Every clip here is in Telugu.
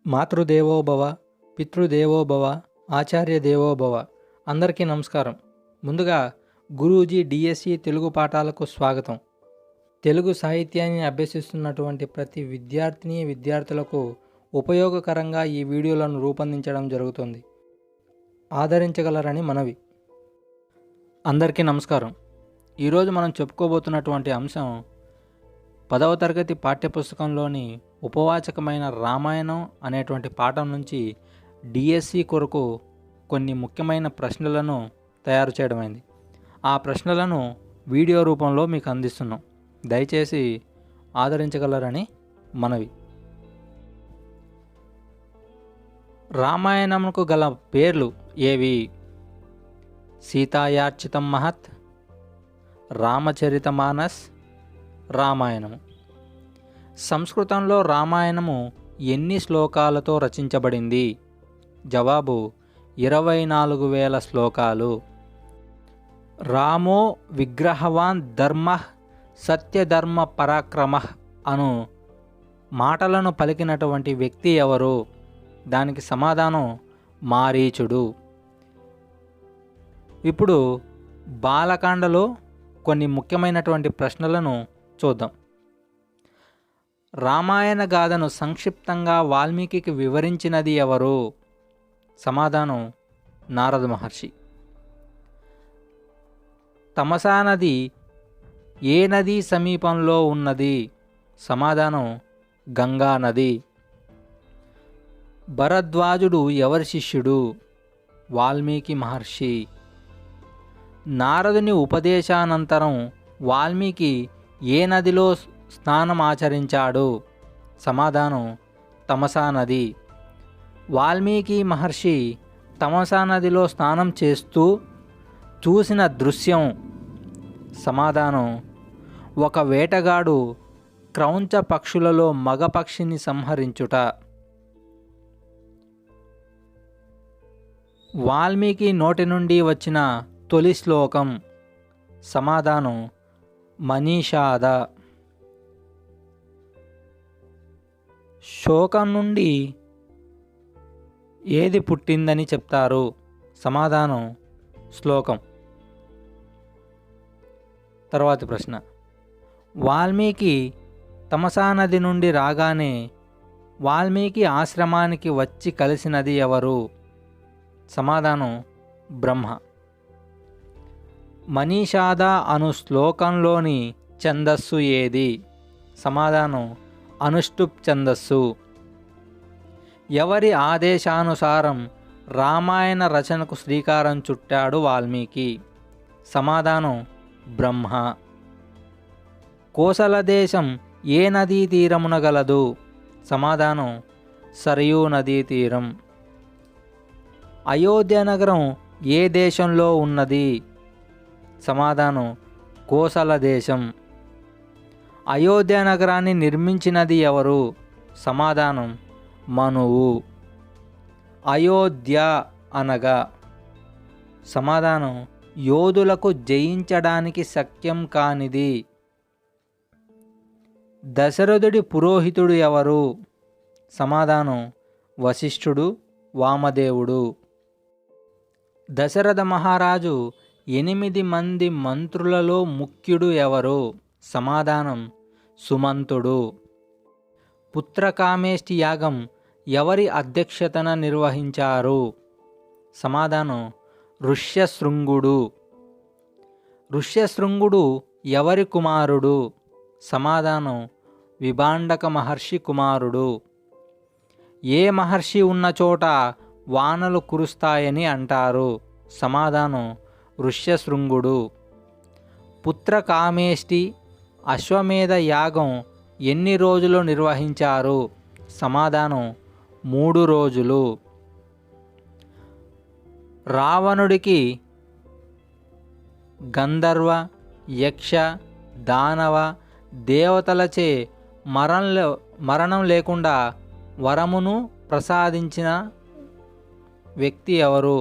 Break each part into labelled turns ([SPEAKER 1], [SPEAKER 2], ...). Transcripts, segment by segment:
[SPEAKER 1] మాతృదేవోభవ, పితృదేవోభవ, ఆచార్య దేవోభవ. అందరికీ నమస్కారం. ముందుగా గురూజీ డిఎస్సి తెలుగు పాఠాలకు స్వాగతం. తెలుగు సాహిత్యాన్ని అభ్యసిస్తున్నటువంటి ప్రతి విద్యార్థులకు ఉపయోగకరంగా ఈ వీడియోలను రూపొందించడం జరుగుతుంది. ఆదరించగలరని మనవి. అందరికీ నమస్కారం. ఈరోజు మనం చెప్పుకోబోతున్నటువంటి అంశం 10వ తరగతి పాఠ్యపుస్తకంలోని ఉపవాచకమైన రామాయణం అనేటువంటి పాఠం నుంచి డిఎస్సి కొరకు కొన్ని ముఖ్యమైన ప్రశ్నలను తయారు చేయడమైంది. ఆ ప్రశ్నలను వీడియో రూపంలో మీకు అందిస్తున్నాం. దయచేసి ఆదరించగలరని మనవి. రామాయణముకు గల పేర్లు ఏవి? సీతాయార్చితం మహత్, రామచరితమానస్, రామాయణము. సంస్కృతంలో రామాయణము ఎన్ని శ్లోకాలతో రచించబడింది? జవాబు 24,000 శ్లోకాలు. రామో విగ్రహవాన్ ధర్మః సత్యధర్మ పరాక్రమః అను మాటలను పలికినటువంటి వ్యక్తి ఎవరు? దానికి సమాధానం మారీచుడు. ఇప్పుడు బాలకాండలో కొన్ని ముఖ్యమైనటువంటి ప్రశ్నలను చూద్దాం. రామాయణ గాథను సంక్షిప్తంగా వాల్మీకి వివరించినది ఎవరు? సమాధానం నారద మహర్షి. తమసా నది ఏ నది సమీపంలో ఉన్నది? సమాధానం గంగా నది. భరద్వాజుడు ఎవరి శిష్యుడు? వాల్మీకి మహర్షి. నారదుని ఉపదేశానంతరం వాల్మీకి ఏ నదిలో స్నానం ఆచరించాడు? సమాధానం తమసా నది. వాల్మీకి మహర్షి తమసా నదిలో స్నానం చేస్తూ చూసిన దృశ్యం? సమాధానం ఒక వేటగాడు క్రౌంచ పక్షులలో మగ పక్షిని సంహరించుట. వాల్మీకి నోటి నుండి వచ్చిన తొలి శ్లోకం? సమాధానం మనీషాద. శోకం నుండి ఏది పుట్టిందని చెప్తారు? సమాధానం శ్లోకం. తర్వాతి ప్రశ్న. వాల్మీకి తమసా నది నుండి రాగానే వాల్మీకి ఆశ్రమానికి వచ్చి కలిసినది ఎవరు? సమాధానం బ్రహ్మ. మనీషాద అను శ్లోకంలోని ఛందస్సు ఏది? సమాధానం అనుష్టుప్ ఛందస్సు. ఎవరి ఆదేశానుసారం రామాయణ రచనకు శ్రీకారం చుట్టాడు వాల్మీకి? సమాధానం బ్రహ్మ. కోసల దేశం ఏ నదీ తీరమున గలదు? సమాధానం సరయూ నదీ తీరం. అయోధ్య నగరం ఏ దేశంలో ఉన్నది? సమాధానం కోసల దేశం. అయోధ్య నగరాన్ని నిర్మించినది ఎవరు? సమాధానం మనువు. అయోధ్య అనగా? సమాధానం యోధులకు జయించడానికి శక్యం కానిది. దశరథుడి పురోహితుడు ఎవరు? సమాధానం వశిష్ఠుడు, వామదేవుడు. దశరథ మహారాజు 8 మంది మంత్రులలో ముఖ్యుడు ఎవరు? సమాధానం సుమంతుడు. పుత్రకామేష్టి యాగం ఎవరి అధ్యక్షతన నిర్వహించారు? సమాధానం ఋష్యశృంగుడు. ఋష్యశృంగుడు ఎవరి కుమారుడు? సమాధానం విభాండక మహర్షి కుమారుడు. ఏ మహర్షి ఉన్న చోట వానలు కురుస్తాయని అంటారు? సమాధానం ఋష్యశృంగుడు. పుత్రకామేష్టి అశ్వమేధ యాగం ఎన్ని రోజులు నిర్వహించారు? సమాధానం 3 రోజులు. రావణుడికి గంధర్వ, యక్ష, దానవ దేవతలచే మరణం లేకుండా వరమును ప్రసాదించిన వ్యక్తి ఎవరు?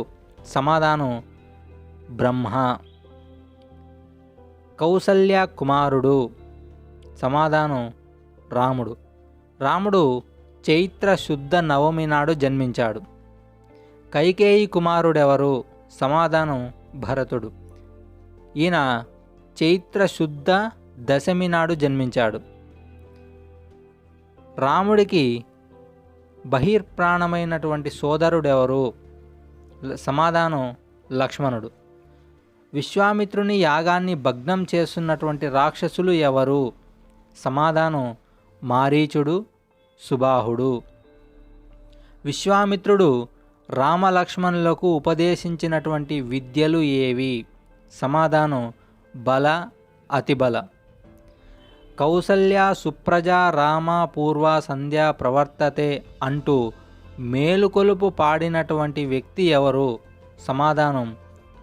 [SPEAKER 1] సమాధానం బ్రహ్మ. కౌసల్య కుమారుడు? సమాధానం రాముడు. రాముడు చైత్ర శుద్ధ నవమి నాడు జన్మించాడు. కైకేయి కుమారుడెవరు? సమాధానం భరతుడు. ఈయన చైత్ర శుద్ధ దశమి నాడు జన్మించాడు. రాముడికి బహిర్ప్రాణమైనటువంటి సోదరుడెవరు? సమాధానం లక్ష్మణుడు. విశ్వామిత్రుని యాగాన్ని భగ్నం చేస్తున్నటువంటి రాక్షసులు ఎవరు? సమాధానం మారీచుడు, సుబాహుడు. విశ్వామిత్రుడు రామలక్ష్మణులకు ఉపదేశించినటువంటి విద్యలు ఏవి? సమాధానం బల, అతిబల. కౌసల్య సుప్రజా రామ పూర్వ సంధ్య ప్రవర్తతే అంటూ మేలుకొలుపు పాడినటువంటి వ్యక్తి ఎవరు? సమాధానం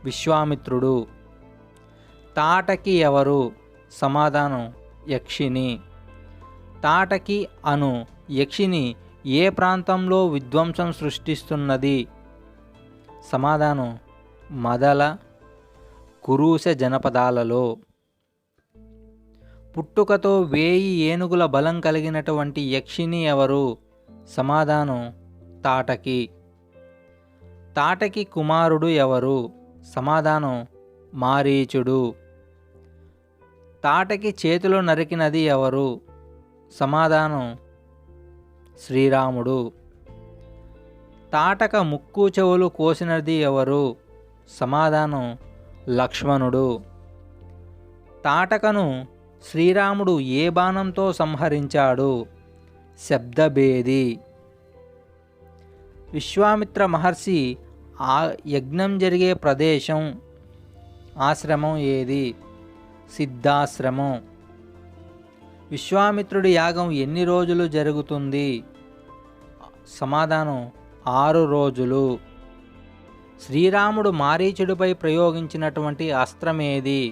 [SPEAKER 1] విశ్వామిత్రుడు. తాటకి ఎవరు? సమాధానం యక్షిని. తాటకి అను యక్షిని ఏ ప్రాంతంలో విధ్వంసం సృష్టిస్తున్నది? సమాధానం మదల, కురుశ జనపదాలలో. పుట్టుకతో 1000 ఏనుగుల బలం కలిగినటువంటి యక్షిని ఎవరు? సమాధానం తాటకి. తాటకి కుమారుడు ఎవరు? సమాధానం మారీచుడు. తాటకి చేతులు నరికినది ఎవరు? సమాధానం శ్రీరాముడు. తాటక ముక్కు చెవులు కోసినది ఎవరు? సమాధానం లక్ష్మణుడు. తాటకను శ్రీరాముడు ఏ బాణంతో సంహరించాడు? శబ్దభేది. విశ్వామిత్ర మహర్షి ఆ యజ్ఞం జరిగే ప్రదేశం, ఆశ్రమం ఏది? సిద్ధాశ్రమం. విశ్వామిత్రుడి యాగం ఎన్ని రోజులు జరుగుతుంది? సమాధానం 6 రోజులు. శ్రీరాముడు మారీచుడిపై ప్రయోగించినటువంటి అస్త్రం ఏది?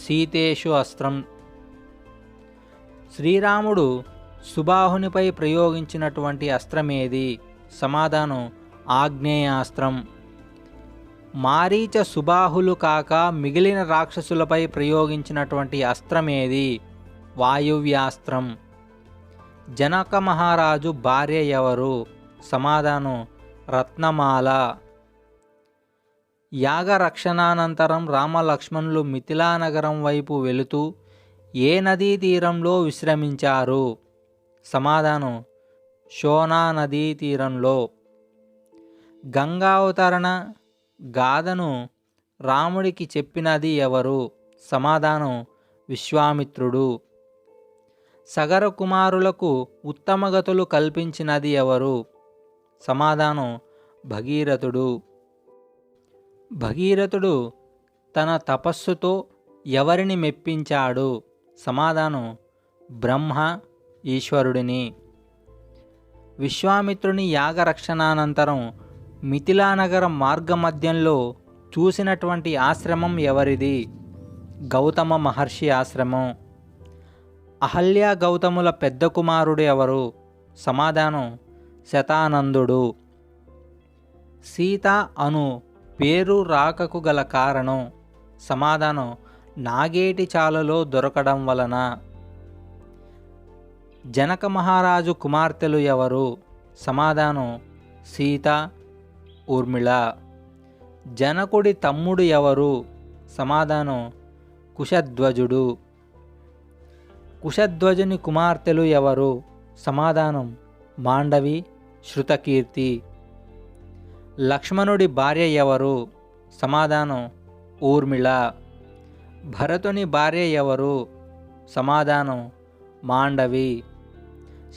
[SPEAKER 1] సీతేషు అస్త్రం. శ్రీరాముడు సుబాహునిపై ప్రయోగించినటువంటి అస్త్రం ఏది? సమాధానం ఆగ్నేయాస్త్రం. మారీచ సుబాహులు కాక మిగిలిన రాక్షసులపై ప్రయోగించినటువంటి అస్త్రం ఏది? వాయువ్యాస్త్రం. జనక మహారాజు భార్య ఎవరు? సమాధానం రత్నమాల. యాగ రక్షణానంతరం రామలక్ష్మణులు మిథిలా నగరం వైపు వెళుతూ ఏ నదీ తీరంలో విశ్రమించారు? సమాధానం శోనా నదీ తీరంలో. గంగావతరణ గాథను రాముడికి చెప్పినది ఎవరు? సమాధానం విశ్వామిత్రుడు. సగర కుమారులకు ఉత్తమగతులు కల్పించినది ఎవరు? సమాధానం భగీరథుడు. భగీరథుడు తన తపస్సుతో ఎవరిని మెప్పించాడు? సమాధానం బ్రహ్మ ఈశ్వరుడిని. విశ్వామిత్రుని యాగరక్షణానంతరం మిథిలా నగరం మార్గమధ్యంలో చూసినటువంటి ఆశ్రమం ఎవరిది? గౌతమ మహర్షి ఆశ్రమం. అహల్య గౌతముల పెద్ద కుమారుడు ఎవరు? సమాధానం శతానందుడు. సీత అను పేరు రాకకు గల కారణం? సమాధానం నాగేటి చాలలో దొరకడం వలన. జనక మహారాజు కుమార్తెలు ఎవరు? సమాధానం సీత, ఊర్మిళ. జనకుడి తమ్ముడు ఎవరు? సమాధానం కుశధ్వజుడు. కుశధ్వజుని కుమార్తెలు ఎవరు? సమాధానం మాండవి, శృతకీర్తి. లక్ష్మణుడి భార్య ఎవరు? సమాధానం ఊర్మిళ. భరతుని భార్య ఎవరు? సమాధానం మాండవి.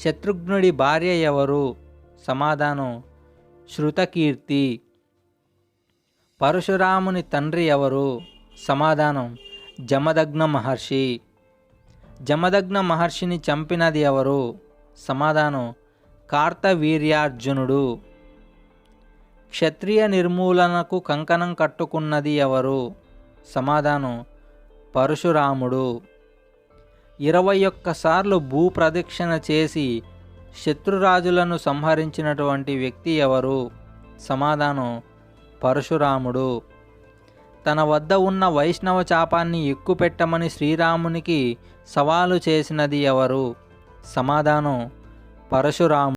[SPEAKER 1] శత్రుఘ్నుడి భార్య ఎవరు? సమాధానం శృతకీర్తి. పరశురాముని తండ్రి ఎవరు? సమాధానం జమదగ్న మహర్షి. జమదగ్న మహర్షిని చంపినది ఎవరు? సమాధానం కార్తవీర్యార్జునుడు. క్షత్రియ నిర్మూలనకు కంకణం కట్టుకున్నది ఎవరు? సమాధానం పరశురాముడు. 21 సార్లు భూప్రదక్షిణ చేసి శత్రురాజులను సంహరించినటువంటి వ్యక్తి ఎవరు? సమాధానం పరశురాముడు. తన వద్ద ఉన్న వైష్ణవ చాపాన్ని ఎక్కుపెట్టమని శ్రీరామునికి సవాలు చేసినది ఎవరు? సమాధానం పరశురాముడు